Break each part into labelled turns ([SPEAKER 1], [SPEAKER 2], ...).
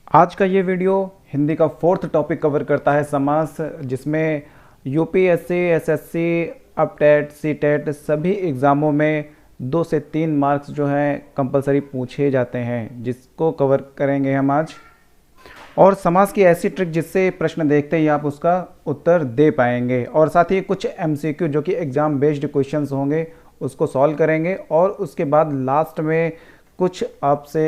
[SPEAKER 1] आज का ये वीडियो हिंदी का फोर्थ टॉपिक कवर करता है समास, जिसमें यूपीएससी, एसएससी, अपटेट, सीटेट सभी एग्ज़ामों में 2 से 3 मार्क्स जो हैं कंपलसरी पूछे जाते हैं, जिसको कवर करेंगे हम आज। और समास की ऐसी ट्रिक जिससे प्रश्न देखते ही आप उसका उत्तर दे पाएंगे, और साथ ही कुछ एमसीक्यू जो कि एग्ज़ाम बेस्ड क्वेश्चंस होंगे उसको सॉल्व करेंगे। और उसके बाद लास्ट में कुछ आपसे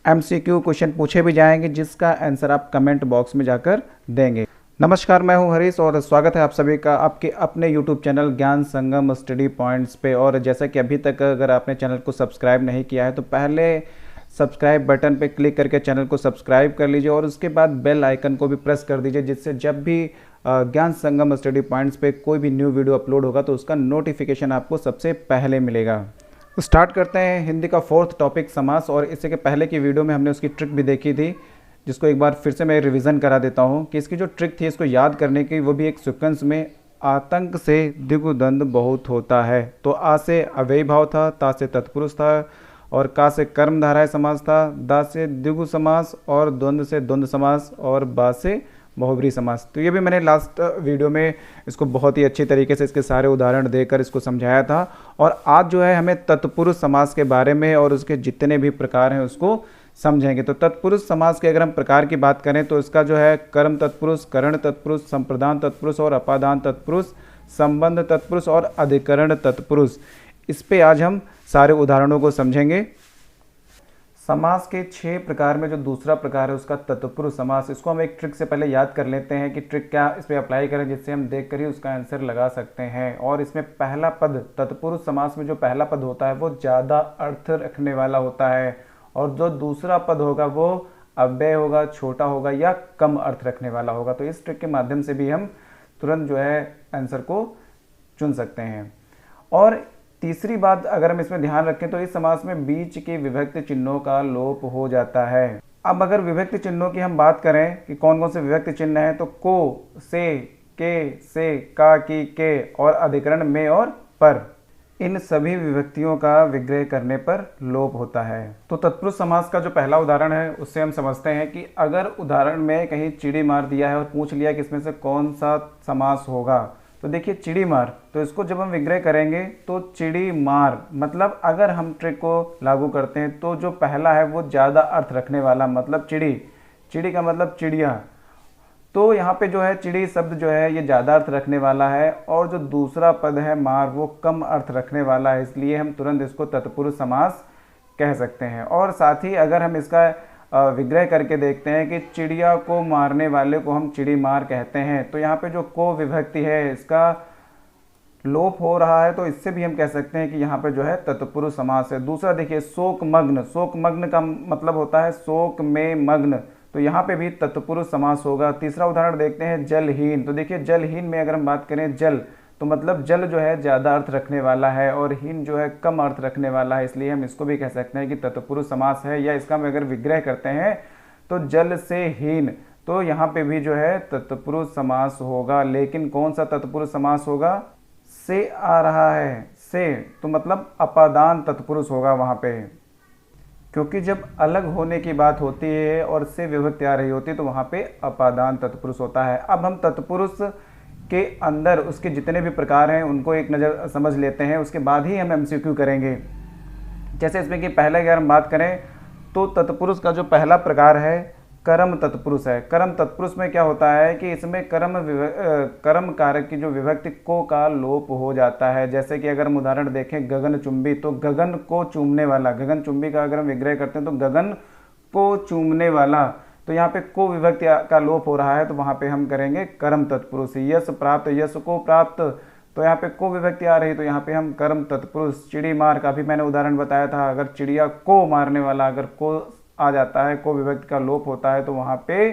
[SPEAKER 1] एमसीक्यू क्वेश्चन पूछे भी जाएंगे जिसका आंसर आप कमेंट बॉक्स में जाकर देंगे। नमस्कार, मैं हूं हरीश और स्वागत है आप सभी का आपके अपने यूट्यूब चैनल ज्ञान संगम स्टडी पॉइंट्स पे। और जैसा कि अभी तक अगर आपने चैनल को सब्सक्राइब नहीं किया है तो पहले सब्सक्राइब बटन पे क्लिक करके चैनल को सब्सक्राइब कर लीजिए और उसके बाद बेल आइकन को भी प्रेस कर दीजिए, जिससे जब भी ज्ञान संगम स्टडी पॉइंट्स पे कोई भी न्यू वीडियो अपलोड होगा तो उसका नोटिफिकेशन आपको सबसे पहले मिलेगा। स्टार्ट करते हैं हिंदी का फोर्थ टॉपिक समास। और इससे के पहले की वीडियो में हमने उसकी ट्रिक भी देखी थी, जिसको एक बार फिर से मैं रिवीजन करा देता हूँ कि इसकी जो ट्रिक थी इसको याद करने की, वो भी एक सीक्वेंस में। आतंक से दिग्दंड बहुत होता है, तो आ से अव्ययी भाव था, ता से तत्पुरुष था, और का से कर्मधारय समास था, दा से द्विगु समास, और द्वंद्व से द्वंद्व समास, और बा से बहुब्री समास। तो ये भी मैंने लास्ट वीडियो में इसको बहुत ही अच्छी तरीके से इसके सारे उदाहरण देकर इसको समझाया था। और आज जो है हमें तत्पुरुष समास के बारे में और उसके जितने भी प्रकार हैं उसको समझेंगे। तो तत्पुरुष समास के अगर हम प्रकार की बात करें तो इसका जो है कर्म तत्पुरुष, करण तत्पुरुष, संप्रदान तत्पुरुष और अपादान तत्पुरुष, संबंध तत्पुरुष और अधिकरण तत्पुरुष। इस पे आज हम सारे उदाहरणों को समझेंगे। समास के 6 प्रकार में जो दूसरा प्रकार है उसका तत्पुरुष समास। इसको हम एक ट्रिक से पहले याद कर लेते हैं कि ट्रिक क्या इस पर अप्लाई करें, जिससे हम देख कर ही उसका आंसर लगा सकते हैं। और इसमें पहला पद, तत्पुरुष समास में जो पहला पद होता है वो ज़्यादा अर्थ रखने वाला होता है, और जो दूसरा पद होगा वो अव्यय होगा, छोटा होगा या कम अर्थ रखने वाला होगा। तो इस ट्रिक के माध्यम से भी हम तुरंत जो है आंसर को चुन सकते हैं। और तीसरी बात अगर हम इसमें ध्यान रखें तो इस समास में बीच के विभक्ति चिन्हों का लोप हो जाता है। अब अगर विभक्ति चिन्हों की हम बात करें कि कौन कौन से विभक्ति चिन्ह हैं, तो को, से, के, से, का, की, के, और अधिकरण में और पर, इन सभी विभक्तियों का विग्रह करने पर लोप होता है। तो तत्पुरुष समास का जो पहला उदाहरण है उससे हम समझते हैं कि अगर उदाहरण में कहीं चिड़ी मार दिया है और पूछ लिया कि इसमें से कौन सा समास होगा, तो देखिए चिड़ी मार, तो इसको जब हम विग्रह करेंगे तो चिड़ी मार, मतलब अगर हम ट्रिक को लागू करते हैं तो जो पहला है वो ज़्यादा अर्थ रखने वाला, मतलब चिड़ी, चिड़ी का मतलब चिड़िया, तो यहाँ पे जो है चिड़ी शब्द जो है ये ज़्यादा अर्थ रखने वाला है, और जो दूसरा पद है मार वो कम अर्थ रखने वाला है, इसलिए हम तुरंत इसको तत्पुरुष समास कह सकते हैं। और साथ ही अगर हम इसका विग्रह करके देखते हैं कि चिड़िया को मारने वाले को हम चिड़ी मार कहते हैं, तो यहाँ पे जो को विभक्ति है इसका लोप हो रहा है, तो इससे भी हम कह सकते हैं कि यहाँ पे जो है तत्पुरुष समास है। दूसरा देखिए शोक मग्न, शोक मग्न का मतलब होता है शोक में मग्न, तो यहाँ पे भी तत्पुरुष समास होगा। तीसरा उदाहरण देखते हैं जलहीन, तो देखिए जलहीन में अगर हम बात करें जल, तो मतलब जल जो है ज़्यादा अर्थ रखने वाला है और हीन जो है कम अर्थ रखने वाला है, इसलिए हम इसको भी कह सकते हैं कि तत्पुरुष समास है। या इसका हम अगर विग्रह करते हैं तो जल से हीन, तो यहाँ पे भी जो है तत्पुरुष समास होगा। लेकिन कौन सा तत्पुरुष समास होगा? से आ रहा है, से, तो मतलब अपादान तत्पुरुष होगा वहाँ पे, क्योंकि जब अलग होने की बात होती है और से विभक्ति आ रही होती है तो वहाँ पे अपादान तत्पुरुष होता है। अब हम तत्पुरुष के अंदर उसके जितने भी प्रकार हैं उनको एक नज़र समझ लेते हैं, उसके बाद ही हम एमसीक्यू करेंगे। जैसे इसमें कि पहले अगर हम बात करें तो तत्पुरुष का जो पहला प्रकार है कर्म तत्पुरुष है। कर्म तत्पुरुष में क्या होता है कि इसमें कर्म कारक की जो विभक्ति को का लोप हो जाता है। जैसे कि अगर हम उदाहरण देखें गगन चुंबी, तो गगन को चूमने वाला, गगन चुंबी का अगर हम विग्रह करते हैं तो गगन को चूमने वाला, तो यहाँ पे को विभक्ति का लोप हो रहा है, तो वहाँ पे हम करेंगे कर्म तत्पुरुष। यश प्राप्त, यश को प्राप्त, तो यहाँ पे को विभक्ति आ रही तो यहाँ पे हम कर्म तत्पुरुष। चिड़ी मार का भी मैंने उदाहरण बताया था, अगर चिड़िया को मारने वाला अगर को आ जाता है, को विभक्ति का लोप होता है, तो वहाँ पे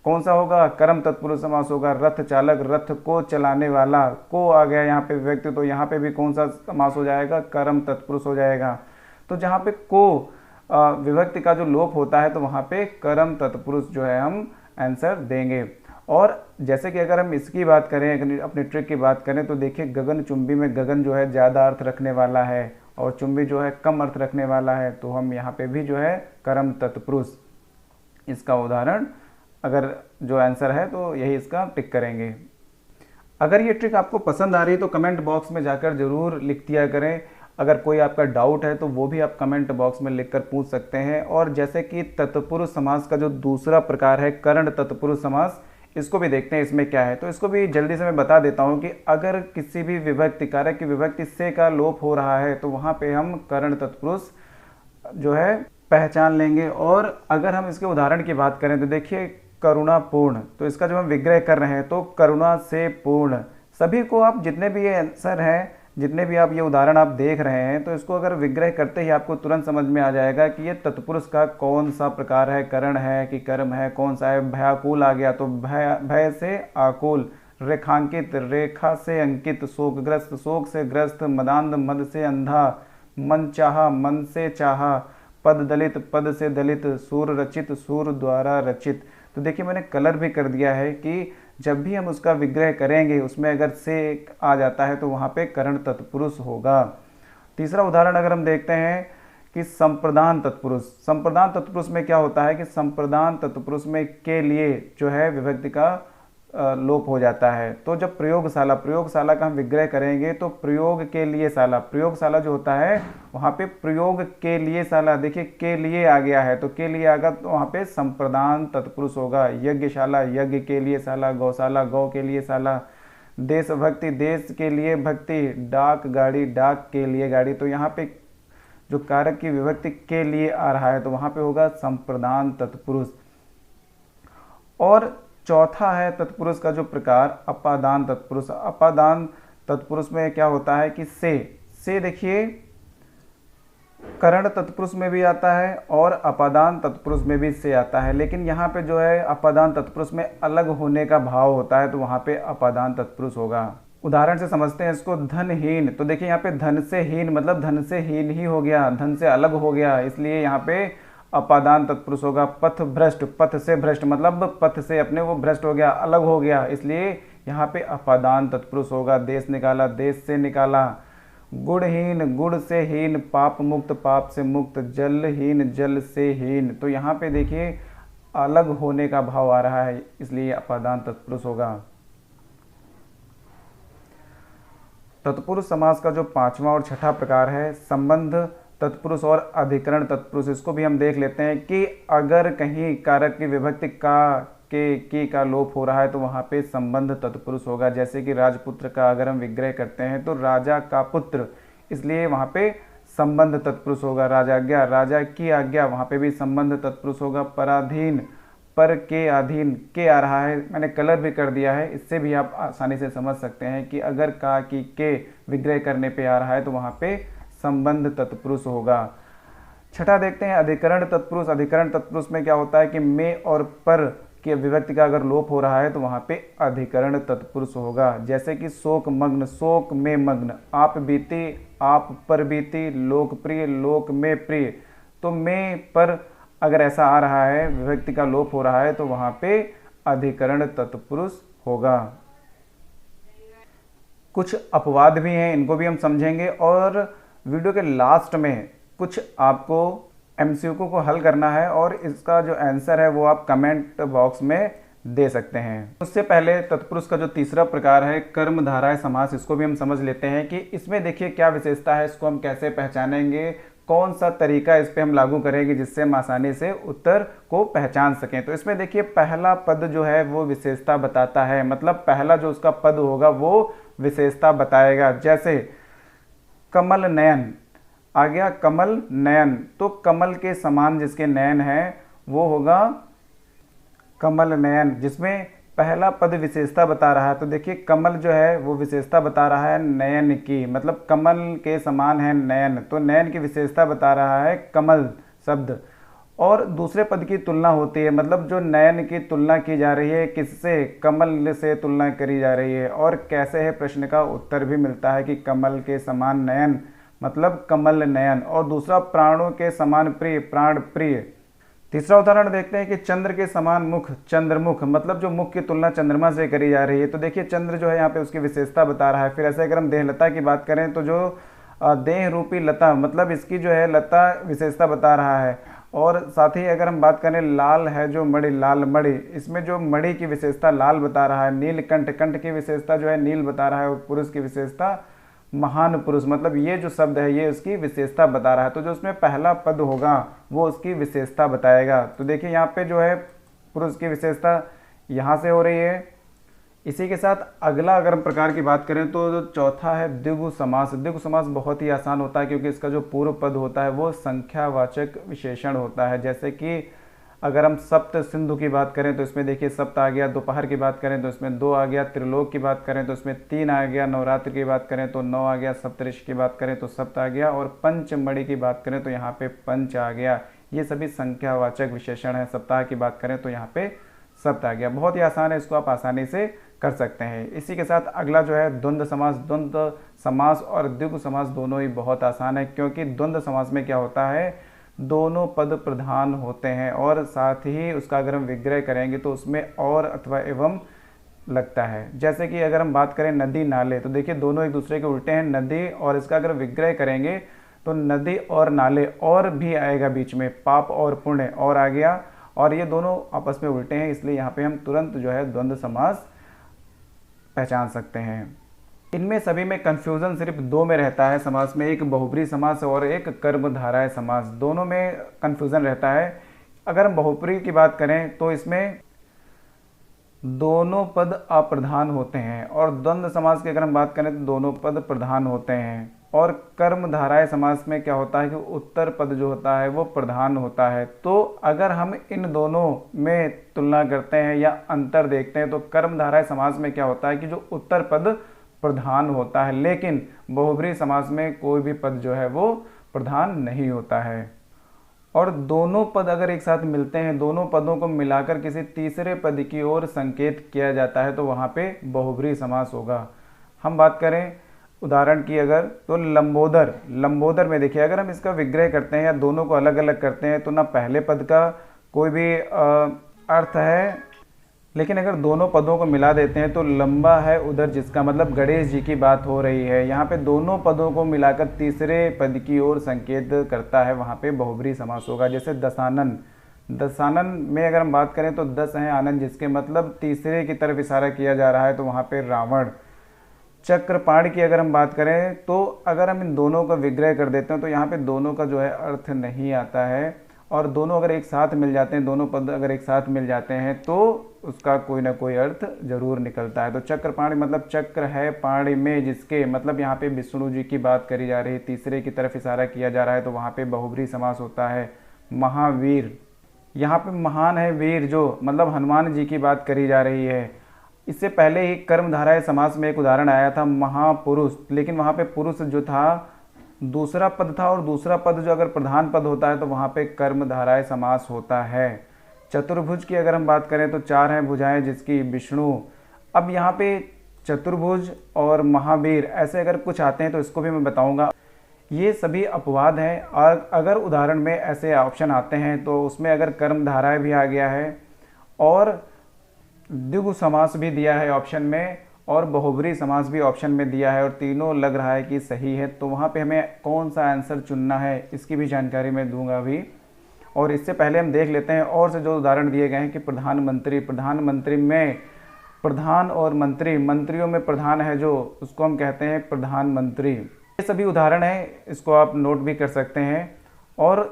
[SPEAKER 1] कौन सा होगा? कर्म तत्पुरुष समास होगा। रथ चालक, रथ को चलाने वाला, को आ गया यहाँ पे विभक्ति, तो यहाँ पे भी कौन सा समास हो जाएगा? कर्म तत्पुरुष हो जाएगा। तो जहाँ पे को विभक्ति का जो लोप होता है तो वहाँ पे कर्म तत्पुरुष जो है हम आंसर देंगे। और जैसे कि अगर हम इसकी बात करें, अपनी ट्रिक की बात करें, तो देखिए गगन चुंबी में गगन जो है ज़्यादा अर्थ रखने वाला है और चुंबी जो है कम अर्थ रखने वाला है, तो हम यहाँ पे भी जो है कर्म तत्पुरुष इसका उदाहरण, अगर जो आंसर है तो यही इसका टिक करेंगे। अगर ये ट्रिक आपको पसंद आ रही है तो कमेंट बॉक्स में जाकर ज़रूर लिख दिया करें। अगर कोई आपका डाउट है तो वो भी आप कमेंट बॉक्स में लिखकर पूछ सकते हैं। और जैसे कि तत्पुरुष समास का जो दूसरा प्रकार है कर्ण तत्पुरुष समास, इसको भी देखते हैं इसमें क्या है। तो इसको भी जल्दी से मैं बता देता हूँ कि अगर किसी भी विभक्ति, कारक की विभक्ति से का लोप हो रहा है तो वहाँ पे हम कर्ण तत्पुरुष जो है पहचान लेंगे। और अगर हम इसके उदाहरण की बात करें तो देखिए करुणापूर्ण, तो इसका जो हम विग्रह कर रहे हैं तो करुणा से पूर्ण। सभी को आप जितने भी ये आंसर हैं, जितने भी आप ये उदाहरण आप देख रहे हैं, तो इसको अगर विग्रह करते ही आपको तुरंत समझ में आ जाएगा कि ये तत्पुरुष का कौन सा प्रकार है, करण है कि कर्म है, कौन सा है। भयाकुल आ गया तो भय से आकुल, रेखांकित रेखा से अंकित, शोकग्रस्त शोक से ग्रस्त, मदांध मद से अंधा, मन चाहा मन से चाहा, पद दलित पद से दलित, सूर रचित सूर द्वारा रचित। तो देखिए मैंने कलर भी कर दिया है कि जब भी हम उसका विग्रह करेंगे उसमें अगर से आ जाता है तो वहाँ पे कर्ण तत्पुरुष होगा। तीसरा उदाहरण अगर हम देखते हैं कि संप्रदान तत्पुरुष। संप्रदान तत्पुरुष में क्या होता है कि संप्रदान तत्पुरुष में के लिए जो है विभक्ति का लोप हो जाता है। तो जब प्रयोगशाला, प्रयोगशाला का हम विग्रह करेंगे तो प्रयोग के लिए शाला, प्रयोगशाला जो होता है वहाँ पे प्रयोग के लिए शाला, देखिए के लिए आ गया है तो के लिए आ गया तो वहाँ पे संप्रदान तत्पुरुष होगा। यज्ञशाला, यज्ञ के लिए शाला, गौशाला, गौ के लिए शाला, देशभक्ति, देश के लिए भक्ति, डाक गाड़ी, डाक के लिए गाड़ी। तो यहाँ पे जो कारक की विभक्ति के लिए आ रहा है तो वहाँ पे होगा संप्रदान तत्पुरुष। और चौथा है तत्पुरुष का जो प्रकार अपादान तत्पुरुष। अपादान तत्पुरुष में क्या होता है कि से देखिए कर्ण तत्पुरुष में भी आता है और अपादान तत्पुरुष में भी से आता है, लेकिन यहाँ पे जो है अपादान तत्पुरुष में अलग होने का भाव होता है तो वहाँ पे अपादान तत्पुरुष होगा। उदाहरण से समझते हैं इसको। धनहीन, तो देखिए यहाँ पे धन से हीन मतलब धन से हीन ही हो गया, धन से अलग हो गया, इसलिए यहाँ पे अपादान तत्पुरुष होगा। पथ भ्रष्ट, पथ से भ्रष्ट मतलब पथ से अपने वो भ्रष्ट हो गया, अलग हो गया, इसलिए यहाँ पे अपादान तत्पुरुष होगा। देश निकाला, देश से निकाला। गुणहीन, गुण से हीन, पाप मुक्त, पाप से मुक्त। जलहीन, जल से हीन, तो यहाँ पे देखिए अलग होने का भाव आ रहा है, इसलिए अपादान तत्पुरुष होगा। तत्पुरुष समास का जो पांचवा और छठा प्रकार है संबंध तत्पुरुष और अधिकरण तत्पुरुष, इसको भी हम देख लेते हैं कि अगर कहीं कारक की विभक्ति का, के, की का लोप हो रहा है तो वहाँ पे संबंध तत्पुरुष होगा। जैसे कि राजपुत्र का अगर हम विग्रह करते हैं तो राजा का पुत्र, इसलिए वहाँ पे संबंध तत्पुरुष होगा। राजाज्ञा, राजा की आज्ञा, वहाँ पे भी संबंध तत्पुरुष होगा। पराधीन, पर के अधीन, के आ रहा है, मैंने कलर भी कर दिया है, इससे भी आप आसानी से समझ सकते हैं कि अगर का की के विग्रह करने पे आ रहा है तो वहाँ पे संबंध तत्पुरुष होगा। छठा देखते हैं अधिकरण तत्पुरुष। अधिकरण तत्पुरुष में क्या होता है कि में और पर की विभक्ति का अगर लोप हो रहा है तो वहाँ पे अधिकरण तत्पुरुष होगा। जैसे कि शोक मग्न, शोक में मग्न। आप बीती, आप पर बीती। लोकप्रिय, लोक में प्रिय। तो में पर अगर ऐसा आ रहा है, विभक्ति का लोप हो रहा है तो वहाँ पे अधिकरण तत्पुरुष होगा। कुछ अपवाद भी हैं, इनको भी हम समझेंगे और वीडियो के लास्ट में कुछ आपको एमसीक्यू को हल करना है और इसका जो आंसर है वो आप कमेंट बॉक्स में दे सकते हैं। उससे पहले तत्पुरुष का जो तीसरा प्रकार है कर्मधारय समास, इसको भी हम समझ लेते हैं कि इसमें देखिए क्या विशेषता है, इसको हम कैसे पहचानेंगे, कौन सा तरीका इस पे हम लागू करेंगे जिससे हम आसानी से उत्तर को पहचान सकें। तो इसमें देखिए पहला पद जो है वो विशेषता बताता है, मतलब पहला जो उसका पद होगा वो विशेषता बताएगा। जैसे कमल नयन आ गया, कमल नयन, तो कमल के समान जिसके नयन है वो होगा कमल नयन, जिसमें पहला पद विशेषता बता रहा है। तो देखिए कमल जो है वो विशेषता बता रहा है नयन की, मतलब कमल के समान है नयन, तो नयन की विशेषता बता रहा है कमल शब्द। और दूसरे पद की तुलना होती है, मतलब जो नयन की तुलना की जा रही है किससे, कमल से तुलना करी जा रही है। और कैसे है प्रश्न का उत्तर भी मिलता है कि कमल के समान नयन मतलब कमल नयन। और दूसरा प्राणों के समान प्रिय, प्राण प्रिय। तीसरा उदाहरण देखते हैं कि चंद्र के समान मुख, चंद्रमुख, मतलब जो मुख की तुलना चंद्रमा से करी जा रही है। तो देखिए चंद्र जो है यहाँ पे उसकी विशेषता बता रहा है। फिर ऐसे अगर हम देहलता की बात करें तो जो देह रूपी लता, मतलब इसकी जो है लता विशेषता बता रहा है। और साथ ही अगर हम बात करें लाल है जो मणि, लाल मणि, इसमें जो मणि की विशेषता लाल बता रहा है, नीलकंठ, कंठ की विशेषता जो है नील बता रहा है, और पुरुष की विशेषता महान पुरुष, मतलब ये जो शब्द है ये उसकी विशेषता बता रहा है। तो जो उसमें पहला पद होगा वो उसकी विशेषता बताएगा। तो देखिए यहाँ पे जो है पुरुष की विशेषता यहाँ से हो रही है। इसी के साथ अगला अगर हम प्रकार की बात करें तो जो चौथा है द्विगु समास। द्विगु समास बहुत ही आसान होता है क्योंकि इसका जो पूर्व पद होता है वो संख्यावाचक विशेषण होता है। जैसे कि अगर हम सप्त सिंधु की बात करें तो इसमें देखिए सप्त आ गया, दोपहर की बात करें तो इसमें 2 आ गया, त्रिलोक की बात करें तो इसमें 3 आ गया, नवरात्र की बात करें तो 9 आ गया, सप्तऋषि की बात करें तो सप्त आ गया, और पंचमणि की बात करें तो यहाँ पे पंच आ गया। ये सभी संख्यावाचक विशेषण है। सप्ताह की बात करें तो यहाँ पे सप्त आ गया। बहुत ही आसान है, इसको आप आसानी से कर सकते हैं। इसी के साथ अगला जो है द्वंद्व समास। द्वंद्व समास और द्विगु समास दोनों ही बहुत आसान है क्योंकि द्वंद्व समास में क्या होता है, दोनों पद प्रधान होते हैं और साथ ही उसका अगर हम विग्रह करेंगे तो उसमें और अथवा एवं लगता है। जैसे कि अगर हम बात करें नदी नाले, तो देखिए दोनों एक दूसरे के उल्टे हैं, नदी, और इसका अगर विग्रह करेंगे तो नदी और नाले, और भी आएगा बीच में, पाप और पुण्य और आ गया, और ये दोनों आपस में उल्टे हैं, इसलिए यहाँ पे हम तुरंत जो है द्वंद्व समास पहचान सकते हैं। इनमें सभी में कंफ्यूजन सिर्फ 2 में रहता है समास में, एक बहुब्री समास और एक कर्मधारय समास। दोनों में कंफ्यूजन रहता है। अगर हम बहुब्री की बात करें तो इसमें दोनों पद अप्रधान होते हैं, और द्वंद्व समास की अगर हम बात करें तो दोनों पद प्रधान होते हैं। और कर्मधारय समास में क्या होता है कि उत्तर पद जो होता है वो प्रधान होता है। तो अगर हम इन दोनों में तुलना करते हैं या अंतर देखते हैं तो कर्मधारय समास में क्या होता है कि जो उत्तर पद प्रधान होता है, लेकिन बहुब्री समास में कोई भी पद जो है वो प्रधान नहीं होता है। और दोनों पद अगर एक साथ मिलते हैं, दोनों पदों को मिलाकर किसी तीसरे पद की ओर संकेत किया जाता है तो वहाँ पे बहुब्री समास होगा। हम बात करें उदाहरण की अगर, तो लंबोदर। लंबोदर में देखिए अगर हम इसका विग्रह करते हैं या दोनों को अलग अलग करते हैं तो ना पहले पद का कोई भी अर्थ है, लेकिन अगर दोनों पदों को मिला देते हैं तो लंबा है उधर जिसका, मतलब गणेश जी की बात हो रही है। यहाँ पे दोनों पदों को मिलाकर तीसरे पद की ओर संकेत करता है, वहाँ पे बहुब्री समास होगा। जैसे दशानन। दशानन में अगर हम बात करें तो 10 है आनंद जिसके, मतलब तीसरे की तरफ इशारा किया जा रहा है तो वहाँ पे रावण। चक्रपाण की अगर हम बात करें तो अगर हम इन दोनों का विग्रह कर देते हैं तो यहाँ पे दोनों का जो है अर्थ नहीं आता है, और दोनों अगर एक साथ मिल जाते हैं, दोनों पद अगर एक साथ मिल जाते हैं तो उसका कोई ना कोई अर्थ जरूर निकलता है। तो चक्रपाणी मतलब चक्र है पाणी में जिसके, मतलब यहाँ पे विष्णु जी की बात करी जा रही है, तीसरे की तरफ इशारा किया जा रहा है तो वहाँ पे बहुब्री समास होता है। महावीर, यहाँ पे महान है वीर जो, मतलब हनुमान जी की बात करी जा रही है। इससे पहले ही कर्मधारय समास में एक उदाहरण आया था महापुरुष, लेकिन वहाँ पे पुरुष जो था दूसरा पद था, और दूसरा पद जो अगर प्रधान पद होता है तो वहाँ पे कर्मधारय समास होता है। चतुर्भुज की अगर हम बात करें तो 4 हैं भुजाएं जिसकी, विष्णु। अब यहाँ पे चतुर्भुज और महावीर ऐसे अगर कुछ आते हैं तो इसको भी मैं बताऊंगा। ये सभी अपवाद हैं, और अगर उदाहरण में ऐसे ऑप्शन आते हैं तो उसमें अगर कर्मधारय भी आ गया है और द्विगु समास भी दिया है ऑप्शन में, और बहुब्री समास भी ऑप्शन में दिया है, और तीनों लग रहा है कि सही है, तो वहाँ पे हमें कौन सा आंसर चुनना है इसकी भी जानकारी मैं दूंगा अभी। और इससे पहले हम देख लेते हैं और से जो उदाहरण दिए गए हैं कि प्रधानमंत्री। प्रधानमंत्री में प्रधान और मंत्री, मंत्रियों में प्रधान है जो, उसको हम कहते हैं प्रधानमंत्री। ये सभी उदाहरण हैं, इसको आप नोट भी कर सकते हैं। और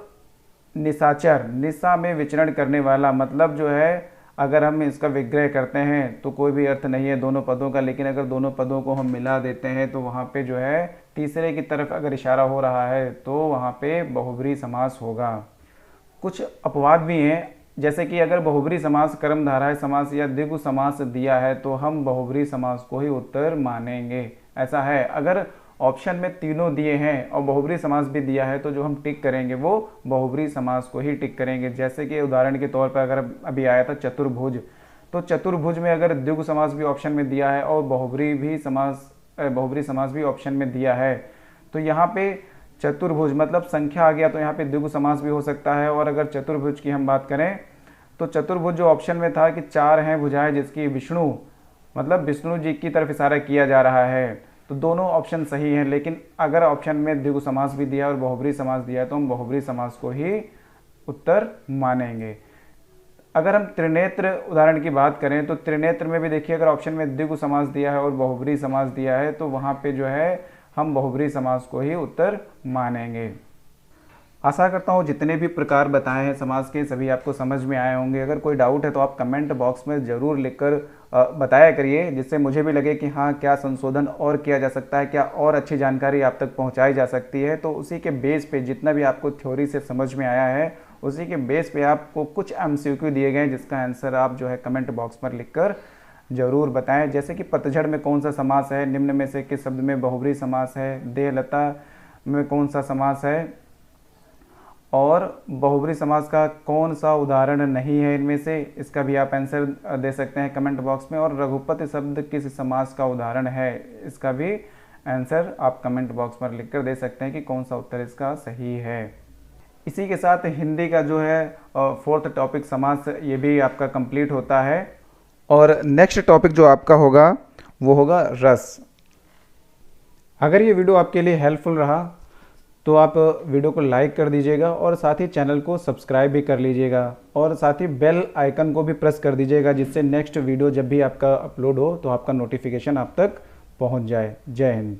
[SPEAKER 1] निशाचर, निशा में विचरण करने वाला, मतलब जो है अगर हम इसका विग्रह करते हैं तो कोई भी अर्थ नहीं है दोनों पदों का, लेकिन अगर दोनों पदों को हम मिला देते हैं तो वहाँ पे जो है तीसरे की तरफ अगर इशारा हो रहा है तो वहाँ पे बहुब्री समास होगा। कुछ अपवाद भी हैं, जैसे कि अगर बहुब्री समास, कर्मधारय समास या द्विगु समास दिया है तो हम बहुब्री समास को ही उत्तर मानेंगे, ऐसा है। अगर ऑप्शन में तीनों दिए हैं और बहुब्री समास भी दिया है तो जो हम टिक करेंगे वो बहुब्री समास को ही टिक करेंगे। जैसे कि उदाहरण के तौर पर अगर अभी आया था चतुर्भुज, तो चतुर्भुज में अगर द्विगु समास भी ऑप्शन में दिया है और बहुब्री समास भी ऑप्शन में दिया है तो यहाँ पे चतुर्भुज मतलब संख्या आ गया तो यहाँ पे द्विगु समास भी हो सकता है। और अगर चतुर्भुज की हम बात करें तो चतुर्भुज जो ऑप्शन में था कि 4 हैं भुजाएं जिसकी, विष्णु, मतलब विष्णु जी की तरफ इशारा किया जा रहा है, तो दोनों ऑप्शन सही हैं। लेकिन अगर ऑप्शन में द्विगु समास भी दिया और बहुब्री समास दिया है तो हम बहुब्री समास को ही उत्तर मानेंगे। अगर हम त्रिनेत्र उदाहरण की बात करें तो त्रिनेत्र में भी देखिए, अगर ऑप्शन में द्विगु समास दिया है और बहुब्री समास दिया है तो वहाँ पे जो है हम बहुब्री समास को ही उत्तर मानेंगे। आशा करता हूँ जितने भी प्रकार बताए हैं समास के सभी आपको समझ में आए होंगे। अगर कोई डाउट है तो आप कमेंट बॉक्स में ज़रूर लिखकर बताया करिए, जिससे मुझे भी लगे कि हाँ क्या संशोधन और किया जा सकता है, क्या और अच्छी जानकारी आप तक पहुँचाई जा सकती है। तो उसी के बेस पे जितना भी आपको थ्योरी से समझ में आया है उसी के बेस पे आपको कुछ MCQ दिए गए जिसका आंसर आप जो है कमेंट बॉक्स पर लिखकर ज़रूर बताएं। जैसे कि पतझड़ में कौन सा समास है, निम्न में से किस शब्द में बहुब्री समास है, देहलता में कौन सा समास है और बहुब्री समास का कौन सा उदाहरण नहीं है इनमें से, इसका भी आप आंसर दे सकते हैं कमेंट बॉक्स में। और रघुपति शब्द किस समास का उदाहरण है, इसका भी आंसर आप कमेंट बॉक्स पर लिखकर दे सकते हैं कि कौन सा उत्तर इसका सही है। इसी के साथ हिंदी का जो है 4th टॉपिक समास ये भी आपका कंप्लीट होता है। और नेक्स्ट टॉपिक जो आपका होगा वो होगा रस। अगर ये वीडियो आपके लिए हेल्पफुल रहा तो आप वीडियो को लाइक कर दीजिएगा और साथ ही चैनल को सब्सक्राइब भी कर लीजिएगा और साथ ही बेल आइकन को भी प्रेस कर दीजिएगा, जिससे नेक्स्ट वीडियो जब भी आपका अपलोड हो तो आपका नोटिफिकेशन आप तक पहुंच जाए। जय हिंद।